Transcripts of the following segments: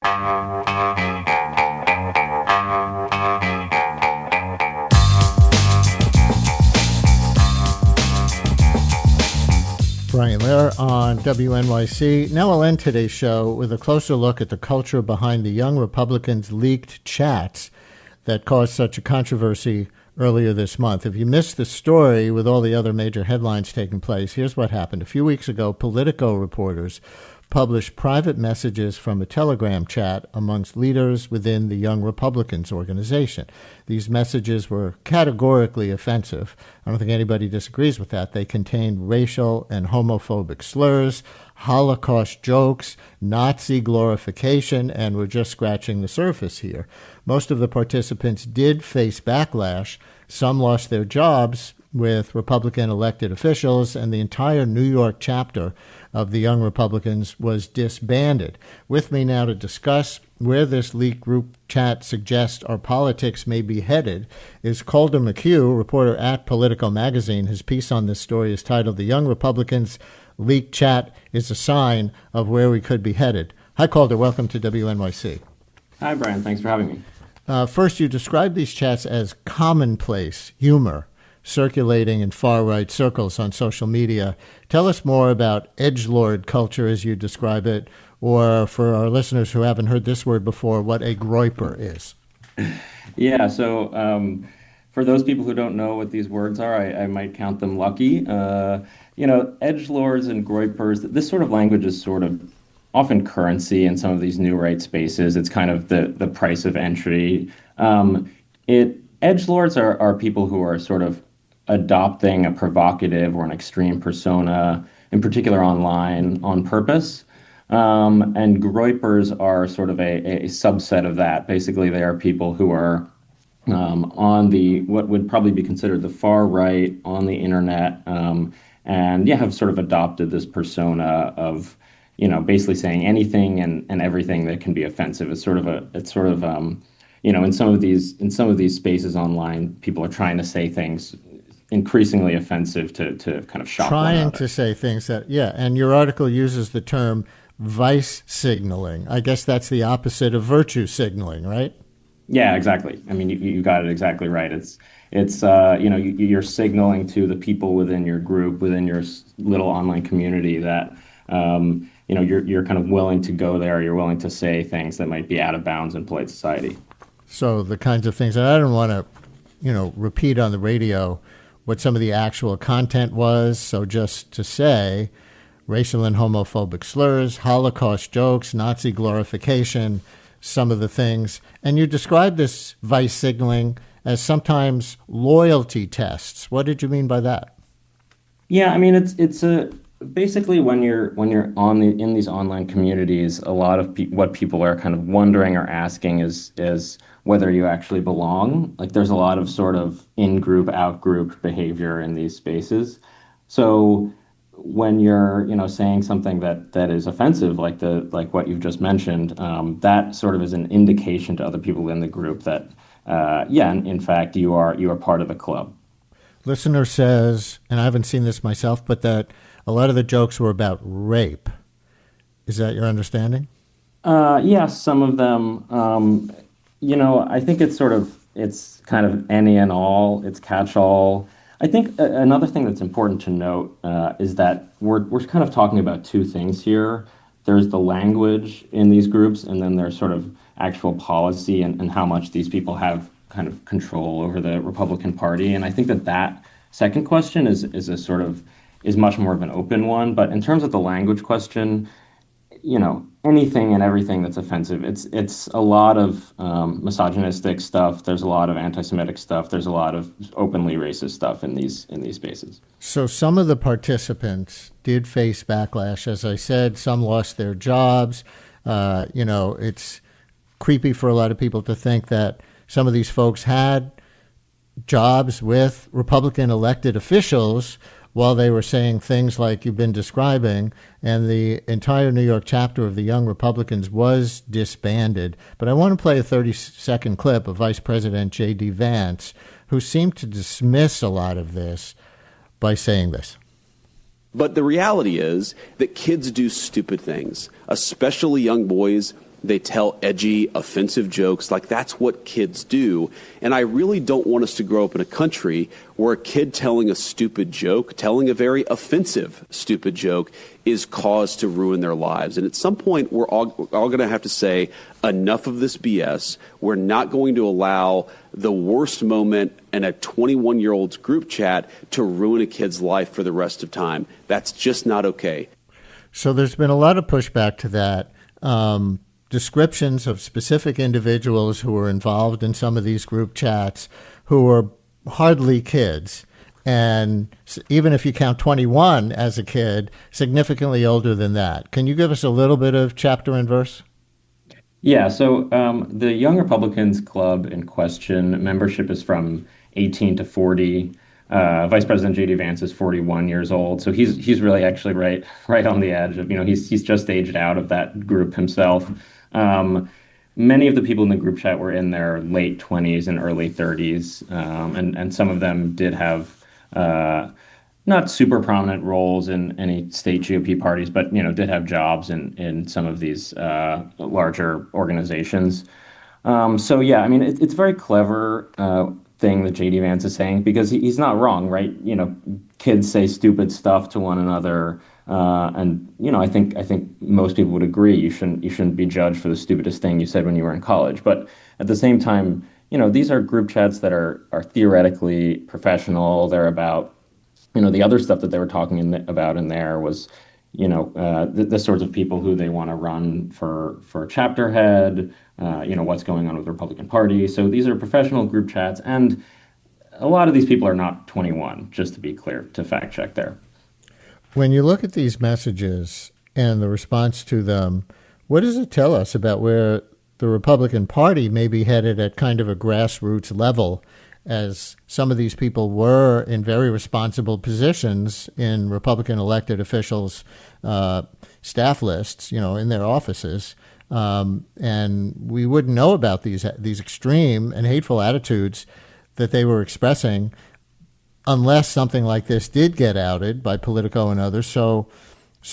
Brian Lehrer on WNYC. Now I'll end today's show with a closer look at the culture behind the Young Republicans' leaked chats that caused such a controversy earlier this month. If you missed the story with all the other major headlines taking place, here's what happened. A few weeks ago, Politico reporters published private messages from a Telegram chat amongst leaders within the Young Republicans organization. These messages were categorically offensive. I don't think anybody disagrees with that. They contained racial and homophobic slurs, Holocaust jokes, Nazi glorification, and we're just scratching the surface here. Most of the participants did face backlash. Some lost their jobs with Republican elected officials, and the entire New York chapter of the Young Republicans was disbanded. With me now to discuss where this leaked group chat suggests our politics may be headed is Calder McHugh, reporter at Politico Magazine. His piece on this story is titled, "The Young Republicans Leaked Chat is a Sign of Where We Could Be Headed." Hi, Calder. Welcome to WNYC. Hi, Brian. Thanks for having me. First, you describe these chats as commonplace humor circulating in far-right circles on social media. Tell us more about edgelord culture as you describe it, or for our listeners who haven't heard this word before, what a groyper is. Yeah, so for those people who don't know what these words are, I might count them lucky. Edgelords and groypers, this sort of language is sort of often currency in some of these new right spaces. It's kind of the price of entry. Edgelords are people who are sort of adopting a provocative or an extreme persona, in particular online, on purpose. And groypers are sort of a subset of that. Basically, they are people who are on what would probably be considered the far right on the internet, and have sort of adopted this persona of, basically saying anything and everything that can be offensive. In some of these spaces online, people are trying to say things increasingly offensive to kind of shock one another. Trying to say things that, and your article uses the term vice signaling. I guess that's the opposite of virtue signaling, right? Yeah, exactly. I mean, you got it exactly right. You're signaling to the people within your group, within your little online community that, you're kind of willing to go there. You're willing to say things that might be out of bounds in polite society. So the kinds of things that I don't want to, repeat on the radio what some of the actual content was. So just to say, racial and homophobic slurs, Holocaust jokes, Nazi glorification, some of the things. And you described this vice signaling as sometimes loyalty tests. What did you mean by that? Yeah, I mean, it's basically when you're in these online communities, a lot of what people are kind of wondering or asking is whether you actually belong. Like, there's a lot of sort of in-group, out-group behavior in these spaces. So when you're, saying something that is offensive, like what you've just mentioned, that sort of is an indication to other people in the group that, in fact, you are part of the club. Listener says, and I haven't seen this myself, but that a lot of the jokes were about rape. Is that your understanding? Some of them. I think it's kind of any and all. It's catch-all. I think another thing that's important to note is that we're kind of talking about two things here. There's the language in these groups, and then there's sort of actual policy and how much these people have kind of control over the Republican Party. And I think that second question is much more of an open one. But in terms of the language question, anything and everything that's offensive. It's a lot of misogynistic stuff. There's a lot of anti-Semitic stuff. There's a lot of openly racist stuff in these spaces. So some of the participants did face backlash. As I said, some lost their jobs. It's creepy for a lot of people to think that some of these folks had jobs with Republican elected officials while they were saying things like you've been describing, and the entire New York chapter of the Young Republicans was disbanded. But I want to play a 30-second clip of Vice President J.D. Vance, who seemed to dismiss a lot of this by saying this. But the reality is that kids do stupid things, especially young boys. They tell edgy, offensive jokes. Like, that's what kids do. And I really don't want us to grow up in a country where a kid telling a stupid joke, telling a very offensive stupid joke, is cause to ruin their lives. And at some point, we're all going to have to say, enough of this BS. We're not going to allow the worst moment in a 21-year-old's group chat to ruin a kid's life for the rest of time. That's just not okay. So there's been a lot of pushback to that. Descriptions of specific individuals who were involved in some of these group chats who were hardly kids. And even if you count 21 as a kid, significantly older than that. Can you give us a little bit of chapter and verse? Yeah, so the Young Republicans Club in question, membership is from 18 to 40. Vice President J.D. Vance is 41 years old, so he's really actually right on the edge of, he's just aged out of that group himself. Many of the people in the group chat were in their late 20s and early 30s, and some of them did have not super prominent roles in any state GOP parties, but did have jobs in some of these larger organizations. So yeah, I mean, it's very clever thing that J.D. Vance is saying, because he's not wrong, right? Kids say stupid stuff to one another, and I think most people would agree you shouldn't be judged for the stupidest thing you said when you were in college. But at the same time, these are group chats that are theoretically professional. They're about the other stuff that they were talking about in there was the sorts of people who they want to run for chapter head, what's going on with the Republican Party. So these are professional group chats, and a lot of these people are not 21, just to be clear, to fact check there. When you look at these messages and the response to them, what does it tell us about where the Republican Party may be headed at kind of a grassroots level, as some of these people were in very responsible positions in Republican elected officials' staff lists, in their offices. And we wouldn't know about these extreme and hateful attitudes that they were expressing unless something like this did get outed by Politico and others. So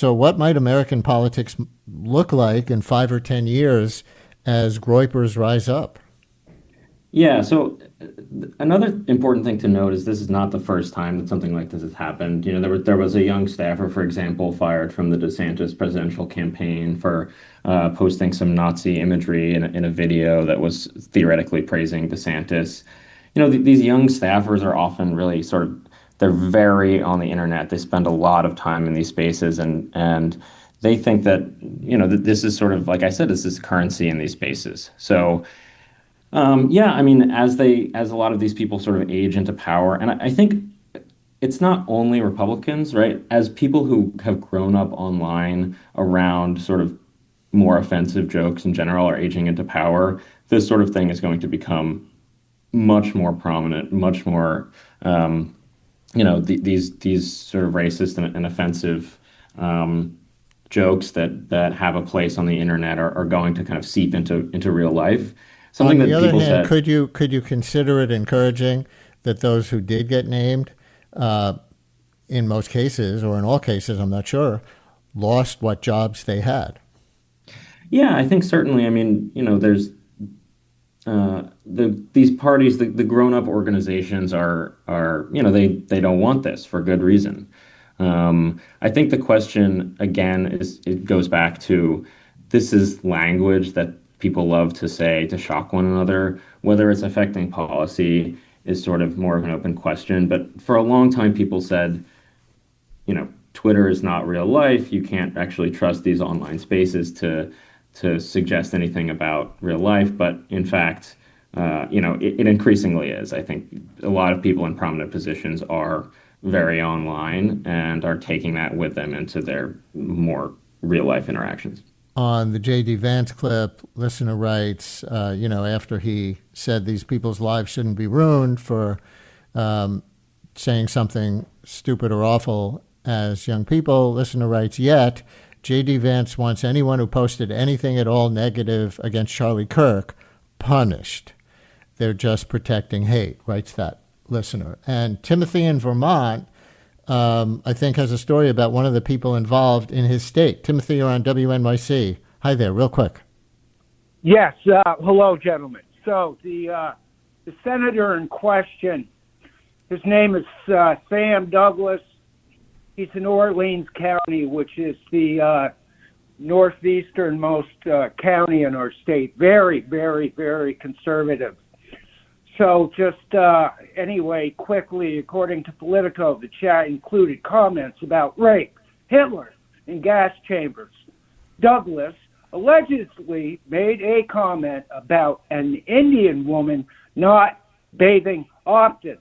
what might American politics look like in 5 or 10 years as groypers rise up? Yeah, so another important thing to note is this is not the first time that something like this has happened. There was a young staffer, for example, fired from the DeSantis presidential campaign for posting some Nazi imagery in a video that was theoretically praising DeSantis. These young staffers are often really they're very on the internet. They spend a lot of time in these spaces, and they think that, that this is sort of, like I said, this is currency in these spaces. So yeah, I mean, as a lot of these people sort of age into power, and I think it's not only Republicans, right? As people who have grown up online around sort of more offensive jokes in general are aging into power, this sort of thing is going to become much more prominent, much more, these sort of racist and offensive jokes that have a place on the internet are going to kind of seep into real life. Something on the that other people hand, said. could you consider it encouraging that those who did get named, in most cases, or in all cases, I'm not sure, lost what jobs they had? Yeah, I think certainly. I mean, there's these parties, the grown-up organizations are they don't want this for good reason. I think the question again it goes back to, this is language that people love to say to shock one another. Whether it's affecting policy is sort of more of an open question. But for a long time, people said, Twitter is not real life. You can't actually trust these online spaces to suggest anything about real life. But in fact, it increasingly is. I think a lot of people in prominent positions are very online and are taking that with them into their more real life interactions. On the J.D. Vance clip, listener writes, after he said these people's lives shouldn't be ruined for saying something stupid or awful as young people, listener writes, yet J.D. Vance wants anyone who posted anything at all negative against Charlie Kirk punished. They're just protecting hate, writes that listener. And Timothy in Vermont, I think, has a story about one of the people involved in his state. Timothy, you're on WNYC. Hi there, real quick. Yes. Hello, gentlemen. So the senator in question, his name is Sam Douglas. He's in Orleans County, which is the northeasternmost county in our state. Very, very, very conservative. So just anyway, quickly, according to Politico, the chat included comments about rape, Hitler, and gas chambers. Douglas allegedly made a comment about an Indian woman not bathing often.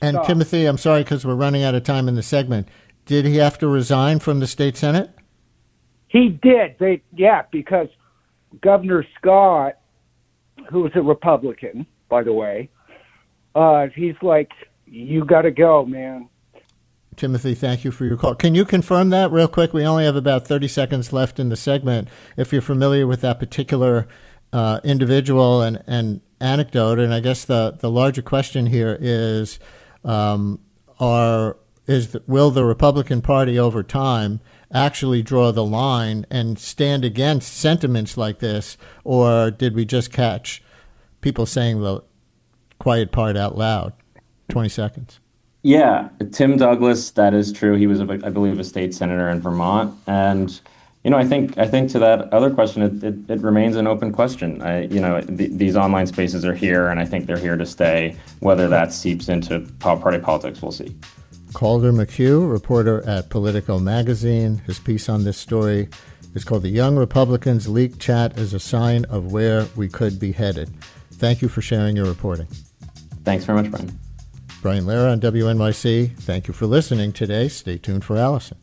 And Stop. Timothy, I'm sorry because we're running out of time in the segment. Did he have to resign from the state Senate? He did. Because Governor Scott, who was a Republican, by the way, he's like, you got to go, man. Timothy, thank you for your call. Can you confirm that real quick? We only have about 30 seconds left in the segment. If you're familiar with that particular individual and anecdote, and I guess the larger question here is, will the Republican Party over time actually draw the line and stand against sentiments like this, or did we just catch people saying the quiet part out loud? 20 seconds. Yeah, Tim Douglas, that is true. He was, I believe, a state senator in Vermont. And, I think to that other question, it remains an open question. These online spaces are here, and I think they're here to stay. Whether that seeps into party politics, we'll see. Calder McHugh, reporter at Politico Magazine. His piece on this story is called "The Young Republicans Leak Chat as a Sign of Where We Could Be Headed." Thank you for sharing your reporting. Thanks very much, Brian. Brian Lehrer on WNYC. Thank you for listening today. Stay tuned for Allison.